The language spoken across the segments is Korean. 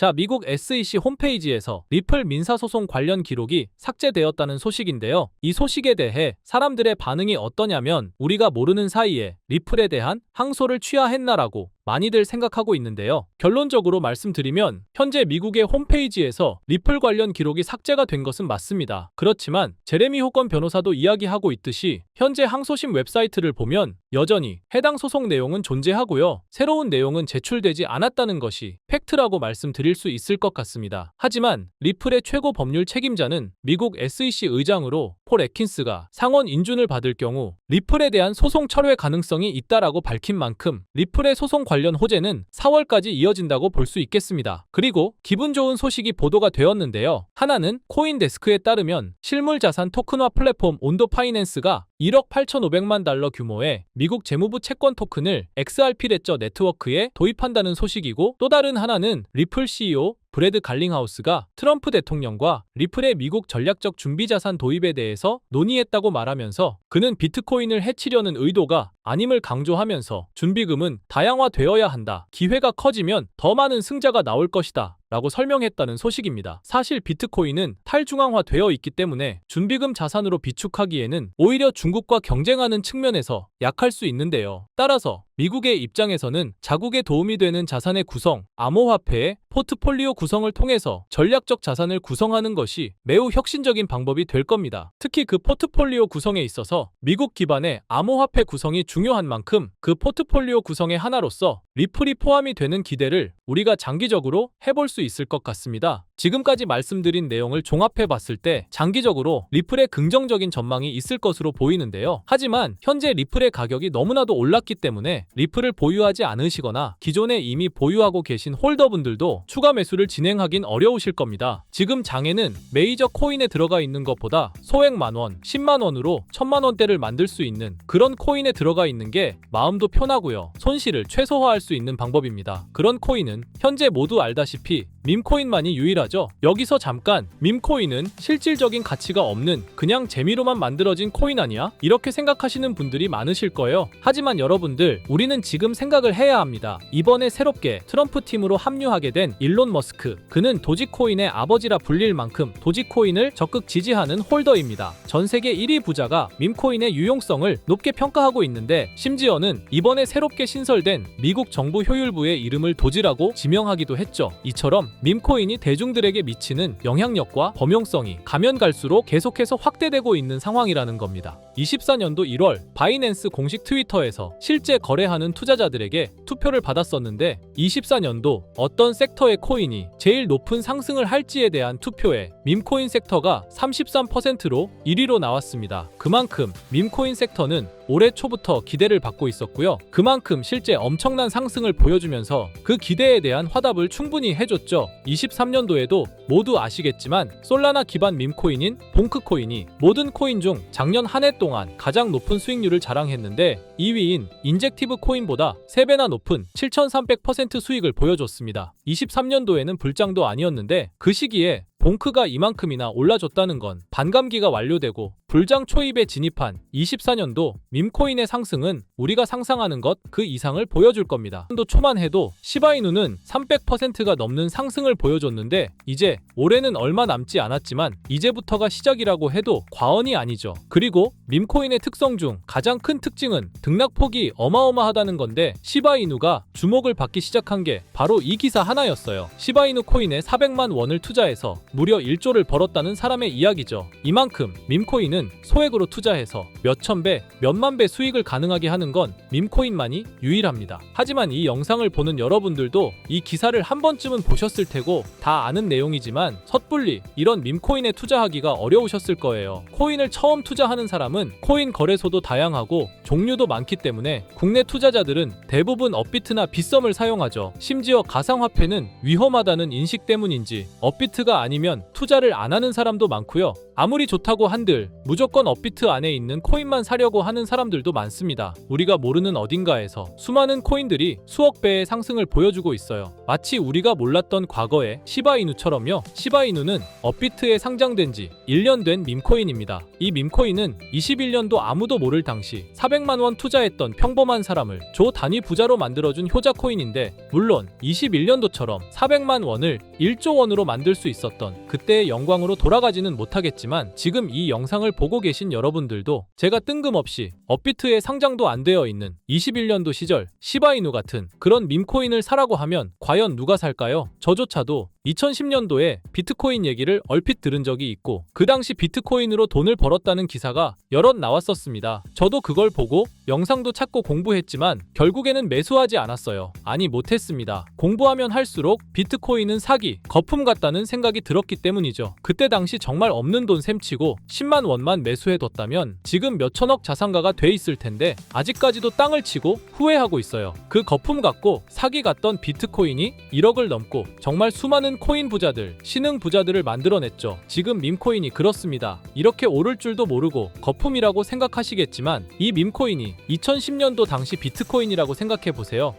자, 미국 SEC 홈페이지에서 리플 민사소송 관련 기록이 삭제되었다는 소식인데요. 이 소식에 대해 사람들의 반응이 어떠냐면 우리가 모르는 사이에 리플에 대한 항소를 취하했나라고 많이들 생각하고 있는데요. 결론적으로 말씀드리면 현재 미국의 홈페이지에서 리플 관련 기록이 삭제가 된 것은 맞습니다. 그렇지만 제레미 호건 변호사도 이야기하고 있듯이 현재 항소심 웹사이트를 보면 여전히 해당 소송 내용은 존재하고요. 새로운 내용은 제출되지 않았다는 것이 팩트라고 말씀드릴 수 있을 것 같습니다. 하지만 리플의 최고 법률 책임자는 미국 SEC 의장으로 폴 애킨스가 상원 인준을 받을 경우 리플에 대한 소송 철회 가능성이 있다라고 밝힌 만큼 리플의 소송 관련 호재는 4월까지 이어진다고 볼 수 있겠습니다. 그리고 기분 좋은 소식이 보도가 되었는데요. 하나는 코인데스크에 따르면 실물자산 토큰화 플랫폼 온도 파이낸스가 1억 8,500만 달러 규모의 미국 재무부 채권 토큰을 XRP 레저 네트워크에 도입한다는 소식이고, 또 다른 하나는 리플 CEO 브래드 갈링하우스가 트럼프 대통령과 리플의 미국 전략적 준비자산 도입에 대해서 논의했다고 말하면서 그는 비트코인을 해치려는 의도가 아님을 강조하면서 준비금은 다양화되어야 한다. 기회가 커지면 더 많은 승자가 나올 것이다. 라고 설명했다는 소식입니다. 사실 비트코인은 탈중앙화되어 있기 때문에 준비금 자산으로 비축하기에는 오히려 중국과 경쟁하는 측면에서 약할 수 있는데요. 따라서 미국의 입장에서는 자국에 도움이 되는 자산의 구성, 암호화폐의 포트폴리오 구성을 통해서 전략적 자산을 구성하는 것이 매우 혁신적인 방법이 될 겁니다. 특히 그 포트폴리오 구성에 있어서 미국 기반의 암호화폐 구성이 중요한 만큼 그 포트폴리오 구성의 하나로서 리플이 포함이 되는 기대를 우리가 장기적으로 해볼 수 있을 것 같습니다. 지금까지 말씀드린 내용을 종합해 봤을 때 장기적으로 리플의 긍정적인 전망이 있을 것으로 보이는데요. 하지만 현재 리플의 가격이 너무나도 올랐기 때문에 리플을 보유하지 않으시거나 기존에 이미 보유하고 계신 홀더분들도 추가 매수를 진행하긴 어려우실 겁니다. 지금 장에는 메이저 코인에 들어가 있는 것보다 소액 만원, 10만원으로 1000만원대를 만들 수 있는 그런 코인에 들어가 있는 게 마음도 편하고요. 손실을 최소화할 수 있는 방법입니다. 그런 코인은 현재 모두 알다시피 밈코인만이 유일하죠. 여기서 잠깐, 밈코인은 실질적인 가치가 없는 그냥 재미로만 만들어진 코인 아니야? 이렇게 생각하시는 분들이 많으실 거예요. 하지만 여러분들, 우리는 지금 생각을 해야 합니다. 이번에 새롭게 트럼프 팀으로 합류하게 된 일론 머스크, 그는 도지코인의 아버지라 불릴 만큼 도지코인을 적극 지지하는 홀더입니다. 전 세계 1위 부자가 밈코인의 유용성을 높게 평가하고 있는데, 심지어는 이번에 새롭게 신설된 미국 정부 효율부의 이름을 도지라고 지명하기도 했죠. 이처럼 밈코인이 대중들에게 미치는 영향력과 범용성이 가면 갈수록 계속해서 확대되고 있는 상황이라는 겁니다. 24년도 1월 바이낸스 공식 트위터에서 실제 거래하는 투자자들에게 투표를 받았었는데 24년도 어떤 섹터의 코인이 제일 높은 상승을 할지에 대한 투표에 밈코인 섹터가 33%로 1위로 나왔습니다. 그만큼 밈코인 섹터는 올해 초부터 기대를 받고 있었고요. 그만큼 실제 엄청난 상승을 보여주면서 그 기대에 대한 화답을 충분히 해줬죠. 23년도에도 모두 아시겠지만 솔라나 기반 밈코인인 봉크코인이 모든 코인 중 작년 한 해 동안 가장 높은 수익률을 자랑했는데 2위인 인젝티브 코인보다 3배나 높은 7300% 수익을 보여줬습니다. 23년도에는 불장도 아니었는데 그 시기에 봉크가 이만큼이나 올라줬다는 건 반감기가 완료되고 불장 초입에 진입한 24년도 밈코인의 상승은 우리가 상상하는 것 그 이상을 보여줄 겁니다. 또 초만 해도 시바이누는 300%가 넘는 상승을 보여줬는데 이제 올해는 얼마 남지 않았지만 이제부터가 시작이라고 해도 과언이 아니죠. 그리고 밈코인의 특성 중 가장 큰 특징은 등락폭이 어마어마하다는 건데 시바이누가 주목을 받기 시작한 게 바로 이 기사 하나였어요. 시바이누 코인에 400만 원을 투자해서 무려 1조를 벌었다는 사람의 이야기죠. 이만큼 밈코인은 소액으로 투자해서 몇천 배, 몇만 배 수익을 가능하게 하는 건 밈코인만이 유일합니다. 하지만 이 영상을 보는 여러분들도 이 기사를 한 번쯤은 보셨을 테고 다 아는 내용이지만 섣불리 이런 밈코인에 투자하기가 어려우셨을 거예요. 코인을 처음 투자하는 사람은 코인 거래소도 다양하고 종류도 많기 때문에 국내 투자자들은 대부분 업비트나 빗썸을 사용하죠. 심지어 가상화폐는 위험하다는 인식 때문인지 업비트가 아니면 아니면 투자를 안 하는 사람도 많고요. 아무리 좋다고 한들 무조건 업비트 안에 있는 코인만 사려고 하는 사람들도 많습니다. 우리가 모르는 어딘가에서 수많은 코인들이 수억 배의 상승을 보여주고 있어요. 마치 우리가 몰랐던 과거의 시바이누처럼요. 시바이누는 업비트에 상장된 지 1년 된 밈코인입니다. 이 밈코인은 21년도 아무도 모를 당시 400만 원 투자했던 평범한 사람을 조 단위 부자로 만들어준 효자 코인인데, 물론 21년도처럼 400만 원을 1조 원으로 만들 수 있었던 그때의 영광으로 돌아가지는 못하겠지만, 지금 이 영상을 보고 계신 여러분들도 제가 뜬금없이 업비트에 상장도 안 되어 있는 21년도 시절 시바이누 같은 그런 밈코인을 사라고 하면 과연 누가 살까요? 저조차도 2010년도에 비트코인 얘기를 얼핏 들은 적이 있고, 그 당시 비트코인으로 돈을 벌었다는 기사가 여럿 나왔었습니다. 저도 그걸 보고 영상도 찾고 공부했지만 결국에는 매수하지 않았어요. 아니, 못했습니다. 공부하면 할수록 비트코인은 사기, 거품 같다는 생각이 들었기 때문이죠. 그때 당시 정말 없는 돈 셈치고 10만 원만 매수해뒀다면 지금 몇천억 자산가가 돼 있을 텐데, 아직까지도 땅을 치고 후회하고 있어요. 그 거품 같고 사기 같던 비트코인이 1억을 넘고 정말 수많은 코인 부자들, 신흥 부자들을 만들어냈죠. 지금 밈코인이 그렇습니다. 이렇게 오를 줄도 모르고 거품이라고 생각하시겠지만, 이 밈코인이 2010년도 당시 비트코인이라고 생각해보세요.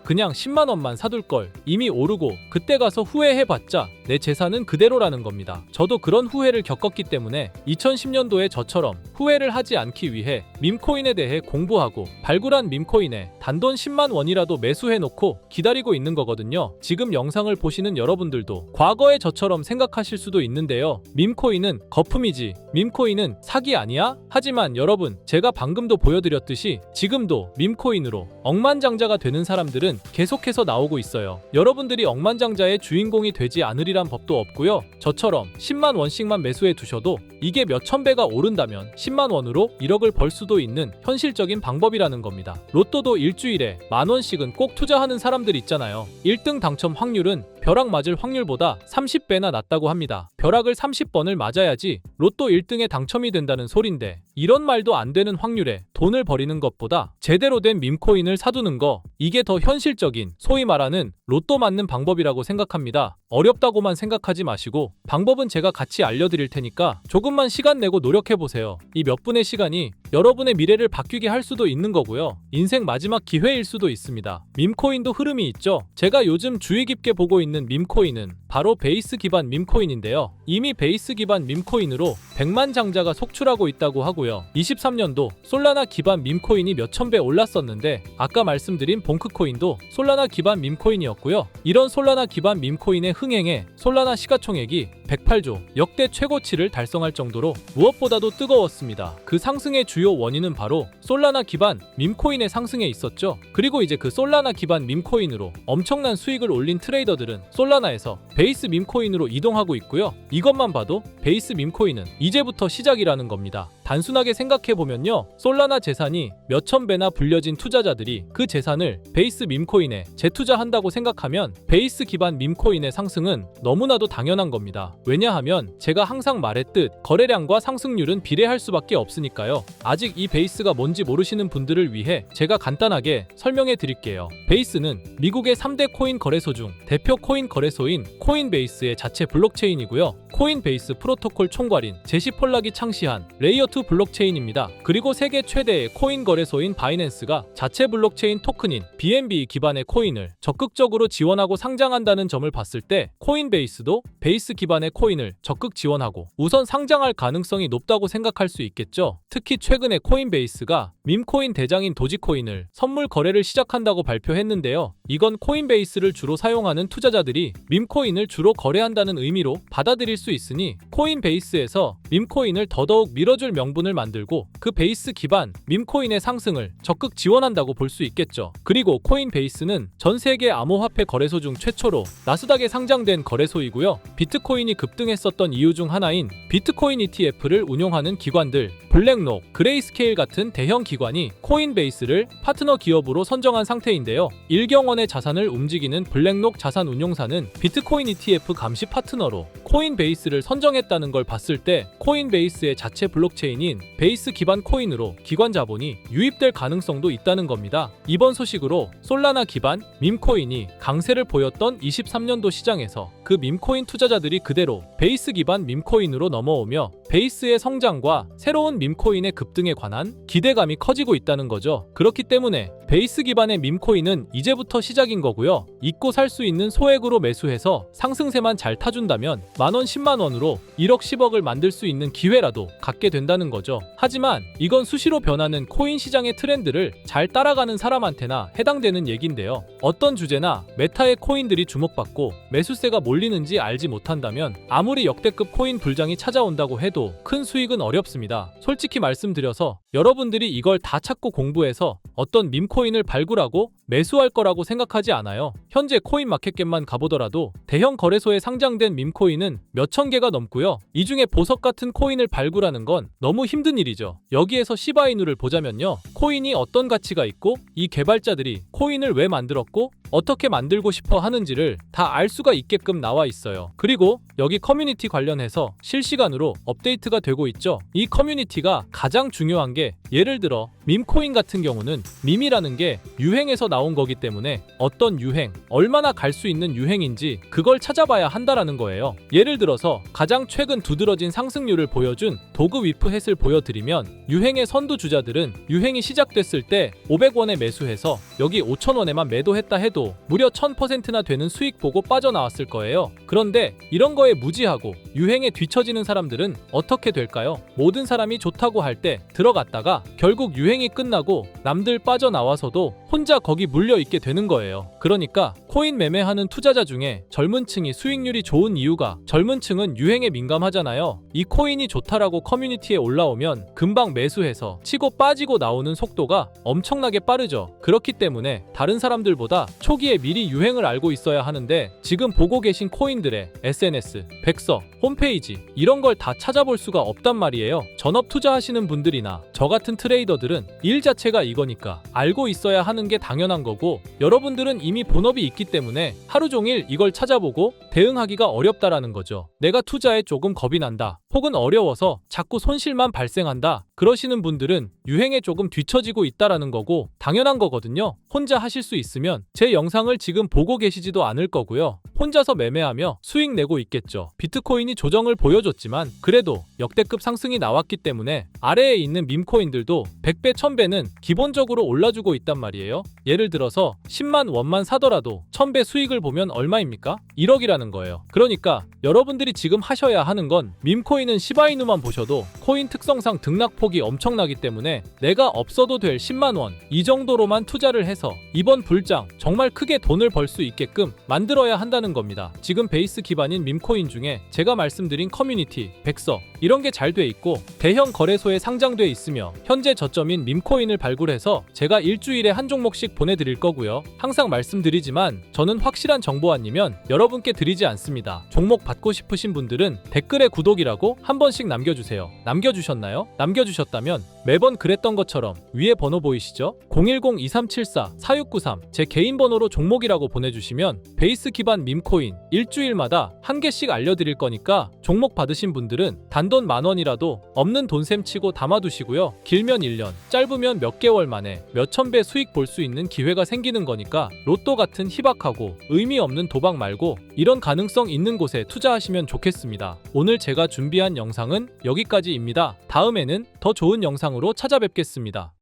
그냥 10만 원만 사둘 걸, 이미 오르고 그때 가서 후회해봤자 내 재산은 그대로라는 겁니다. 저도 그런 후회를 겪었기 때문에 2010년도에 저처럼 후회를 하지 않기 위해 밈코인에 대해 공부하고 발굴한 밈코인에 단돈 10만 원이라도 매수해놓고 기다리고 있는 거거든요. 지금 영상을 보시는 여러분들도 과거의 저처럼 생각하실 수도 있는데요. 밈코인은 거품이지, 밈코인은 사기 아니야? 하지만 여러분, 제가 방금도 보여드렸듯이 지금도 밈코인으로 억만장자가 되는 사람들은 계속해서 나오고 있어요. 여러분들이 억만장자의 주인공이 되지 않으리란 법도 없고요. 저처럼 10만 원씩만 매수해 두셔도 이게 몇천 배가 오른다면 10만 원으로 1억을 벌 수도 있는 현실적인 방법이라는 겁니다. 로또도 일주일에 만 원씩은 꼭 투자하는 사람들 있잖아요. 1등 당첨 확률은 벼락 맞을 확률보다 30배나 낮다고 합니다. 벼락을 30번을 맞아야지 로또 1등에 당첨이 된다는 소린데, 이런 말도 안 되는 확률에 돈을 버리는 것보다 제대로 된 밈코인을 사두는 거, 이게 더 현실적인, 소위 말하는 로또 맞는 방법이라고 생각합니다. 어렵다고만 생각하지 마시고 방법은 제가 같이 알려드릴 테니까 조금만 시간 내고 노력해보세요. 이 몇 분의 시간이 여러분의 미래를 바뀌게 할 수도 있는 거고요. 인생 마지막 기회일 수도 있습니다. 밈코인도 흐름이 있죠. 제가 요즘 주의 깊게 보고 있는 밈코인은 바로 베이스 기반 밈코인인데요. 이미 베이스 기반 밈코인으로 100만 장자가 속출하고 있다고 하고요. 23년도 솔라나 기반 밈코인이 몇천 배 올랐었는데, 아까 말씀드린 봉크코인도 솔라나 기반 밈코인이었고요. 이런 솔라나 기반 밈코인의 흥행에 솔라나 시가총액이 108조, 역대 최고치를 달성할 정도로 무엇보다도 뜨거웠습니다. 그 상승의 주요 원인은 바로 솔라나 기반 밈코인의 상승에 있었죠. 그리고 이제 그 솔라나 기반 밈코인으로 엄청난 수익을 올린 트레이더들은 솔라나에서 베이스 밈코인으로 이동하고 있고요. 이것만 봐도 베이스 밈코인은 이제부터 시작이라는 겁니다. 단순하게 생각해보면요, 솔라나 재산이 몇천 배나 불려진 투자자들이 그 재산을 베이스 밈코인에 재투자한다고 생각하면 베이스 기반 밈코인의 상승은 너무나도 당연한 겁니다. 왜냐하면 제가 항상 말했듯 거래량과 상승률은 비례할 수밖에 없으니까요. 아직 이 베이스가 뭔지 모르시는 분들을 위해 제가 간단하게 설명해 드릴게요. 베이스는 미국의 3대 코인 거래소 중 대표 코인 거래소인 코인베이스의 자체 블록체인이고요. 코인베이스 프로토콜 총괄인 제시 폴락이 창시한 레이어2 블록체인입니다. 그리고 세계 최대의 코인 거래소인 바이낸스가 자체 블록체인 토큰인 BNB 기반의 코인을 적극적으로 지원하고 상장한다는 점을 봤을 때, 코인베이스도 베이스 기반의 코인을 적극 지원하고 우선 상장할 가능성이 높다고 생각할 수 있겠죠. 특히 최근에 코인베이스가 밈코인 대장인 도지코인을 선물 거래를 시작한다고 발표했는데요. 이건 코인베이스를 주로 사용하는 투자자들이 밈코인을 주로 거래한다는 의미로 받아들일 수 있으니, 코인베이스에서 밈코인을 더더욱 밀어줄 명분을 만들고 그 베이스 기반 밈코인의 상승을 적극 지원한다고 볼 수 있겠죠. 그리고 코인베이스는 전 세계 암호화폐 거래소 중 최초로 나스닥에 상장된 거래소이고요. 비트코인이 급등했었던 이유 중 하나인 비트코인 ETF를 운용하는 기관들, 블랙록, 그레이스케일 같은 대형 기관 기관이 코인베이스를 파트너 기업으로 선정한 상태인데요. 1경원의 자산을 움직이는 블랙록 자산운용사는 비트코인 ETF 감시 파트너로 코인베이스를 선정했다는 걸 봤을 때 코인베이스의 자체 블록체인인 베이스 기반 코인으로 기관 자본이 유입될 가능성도 있다는 겁니다. 이번 소식으로 솔라나 기반 밈코인이 강세를 보였던 23년도 시장에서 그 밈코인 투자자들이 그대로 베이스 기반 밈코인으로 넘어오며 베이스의 성장과 새로운 밈코인의 급등에 관한 기대감이 커지고 있다는 거죠. 그렇기 때문에 베이스 기반의 밈코인은 이제부터 시작인 거고요. 잊고 살 수 있는 소액으로 매수해서 상승세만 잘 타준다면 만원 10만원으로 1억 10억을 만들 수 있는 기회라도 갖게 된다는 거죠. 하지만 이건 수시로 변하는 코인 시장의 트렌드를 잘 따라가는 사람한테나 해당되는 얘긴데요. 어떤 주제나 메타의 코인들이 주목받고 매수세가 몰리는지 알지 못한다면 아무리 역대급 코인 불장이 찾아온다고 해도 큰 수익은 어렵습니다. 솔직히 말씀드려서 여러분들이 이걸 다 찾고 공부해서 어떤 밈코인을 발굴하고 매수할 거라고 생각하지 않아요. 현재 코인마켓캡만 가보더라도 대형 거래소에 상장된 밈코인은 몇천 개가 넘고요. 이 중에 보석 같은 코인을 발굴하는 건 너무 힘든 일이죠. 여기에서 시바이누를 보자면요. 코인이 어떤 가치가 있고 이 개발자들이 코인을 왜 만들었고 어떻게 만들고 싶어 하는지를 다 알 수가 있게끔 나와 있어요. 그리고 여기 커뮤니티 관련해서 실시간으로 업데이트가 되고 있죠. 이 커뮤니티가 가장 중요한 게 예를 들어 밈코인 같은 경우는 밈이라는 게 유행에서 나온 거기 때문에 어떤 유행, 얼마나 갈 수 있는 유행인지 그걸 찾아봐야 한다라는 거예요. 예를 들어서 가장 최근 두드러진 상승률을 보여준 도그 위프햇을 보여드리면 유행의 선두주자들은 유행이 시작됐을 때 500원에 매수해서 여기 5,000원에만 매도했다 해도 무려 1000%나 되는 수익 보고 빠져나왔을 거예요. 그런데 이런 거에 무지하고 유행에 뒤처지는 사람들은 어떻게 될까요? 모든 사람이 좋다고 할 때 들어갔다가 결국 유행이 끝나고 남들 빠져나와서도 혼자 거기 물려있게 되는 거예요. 그러니까 코인 매매하는 투자자 중에 젊은 층이 수익률이 좋은 이유가 젊은 층은 유행에 민감하잖아요. 이 코인이 좋다라고 커뮤니티에 올라오면 금방 매수해서 치고 빠지고 나오는 속도가 엄청나게 빠르죠. 그렇기 때문에 다른 사람들보다 초기에 미리 유행을 알고 있어야 하는데 지금 보고 계신 코인들의 SNS, 백서, 홈페이지 이런 걸 다 찾아볼 수가 없단 말이에요. 전업 투자하시는 분들이나 저 같은 트레이더들은 일 자체가 이거니까 알고 있어야 하는 게 당연한 거고 여러분들은 이미 본업이 있기 때문에 하루 종일 이걸 찾아보고 대응하기가 어렵다라는 거죠. 내가 투자에 조금 겁이 난다. 혹은 어려워서 자꾸 손실만 발생한다. 그러시는 분들은 유행에 조금 뒤처지고 있다라는 거고 당연한 거거든요. 혼자 하실 수 있으면 제 영상을 지금 보고 계시지도 않을 거고요. 혼자서 매매하며 수익 내고 있겠죠. 비트코인이 조정을 보여줬지만 그래도 역대급 상승이 나왔기 때문에 아래에 있는 밈코인들도 100배, 1000배는 기본적으로 올라주고 있단 말이에요. 예를 들어서 10만 원만 사더라도 1000배 수익을 보면 얼마입니까? 1억이라는 거예요. 그러니까 여러분들이 지금 하셔야 하는 건 밈코인은 시바이누만 보셔도 코인 특성상 등락폭이 엄청나기 때문에 내가 없어도 될 10만 원 이 정도로만 투자를 해서 이번 불장 정말 크게 돈을 벌 수 있게끔 만들어야 한다는 겁니다. 지금 베이스 기반인 밈코인 중에 제가 말씀드린 커뮤니티, 백서 이런 게 잘 돼 있고 대형 거래소에 상장돼 있으며 현재 저점인 밈코인을 발굴해서 제가 일주일에 한 종목씩 보내드릴 거고요. 항상 말씀드리지만 저는 확실한 정보 아니면 여러분께 드리지 않습니다. 종목 받고 싶으신 분들은 댓글에 구독이라고 한 번씩 남겨주세요. 남겨주셨나요? 남겨주셨다면 매번 그랬던 것처럼 위에 번호 보이시죠? 010-2374-4693 제 개인 번호로 종목이라고 보내주시면 베이스 기반 밈코인 일주일마다 한 개씩 알려드릴 거니까 종목 받으신 분들은 단돈 만원이라도 없는 돈셈 치고 담아두시고요. 길면 1년, 짧으면 몇 개월 만에 몇천 배 수익 볼 수 있는 기회가 생기는 거니까 로또 같은 희박하고 의미 없는 도박 말고 이런 가능성 있는 곳에 투자하시면 좋겠습니다. 오늘 제가 준비한 영상은 여기까지입니다. 다음에는 더 좋은 영상으로 찾아뵙겠습니다.